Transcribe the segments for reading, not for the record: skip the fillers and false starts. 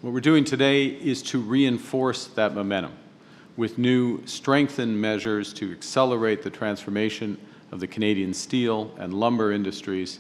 What we're doing today is to reinforce that momentum with new strengthened measures to accelerate the transformation of the Canadian steel and lumber industries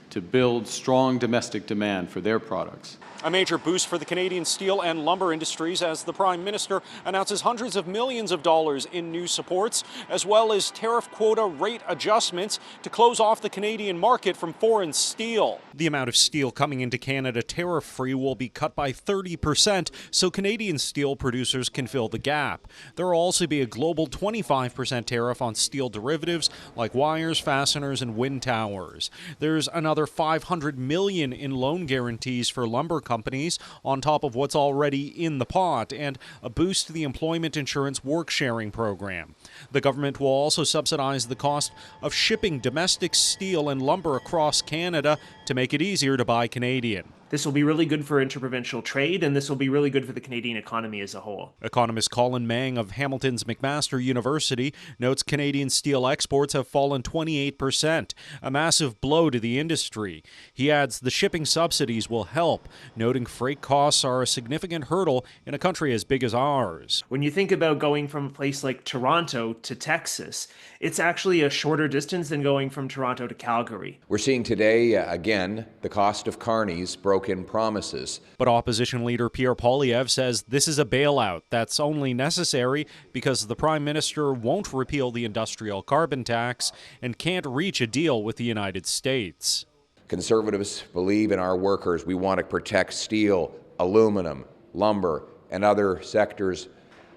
to build strong domestic demand for their products. A major boost for the Canadian steel and lumber industries as the Prime Minister announces hundreds of millions of dollars in new supports, as well as tariff quota rate adjustments to close off the Canadian market from foreign steel. The amount of steel coming into Canada tariff-free will be cut by 30%, so Canadian steel producers can fill the gap. There will also be a global 25% tariff on steel derivatives like wires, fasteners, and wind towers. There's another $500 million in loan guarantees for lumber companies on top of what's already in the pot, and a boost to the employment insurance work-sharing program. The government will also subsidize the cost of shipping domestic steel and lumber across Canada to make it easier to buy Canadian. This will be really good for interprovincial trade, and this will be really good for the Canadian economy as a whole. Economist Colin Mang of Hamilton's McMaster University notes Canadian steel exports have fallen 28%, a massive blow to the industry. He adds the shipping subsidies will help, noting freight costs are a significant hurdle in a country as big as ours. When you think about going from a place like Toronto to Texas, it's actually a shorter distance than going from Toronto to Calgary. We're seeing today, again, the cost of Carney's broken promises. But opposition leader Pierre Poilievre says this is a bailout that's only necessary because the Prime Minister won't repeal the industrial carbon tax and can't reach a deal with the United States. Conservatives believe in our workers. We want to protect steel, aluminum, lumber, and other sectors.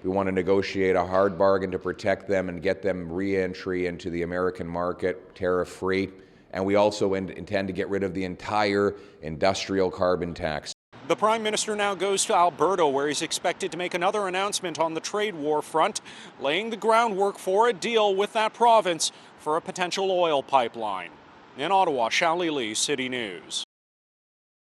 We want to negotiate a hard bargain to protect them and get them re-entry into the American market, tariff-free. And we also intend to get rid of the entire industrial carbon tax. The Prime Minister now goes to Alberta, where he's expected to make another announcement on the trade war front, laying the groundwork for a deal with that province for a potential oil pipeline. In Ottawa, Shally Lee, City News.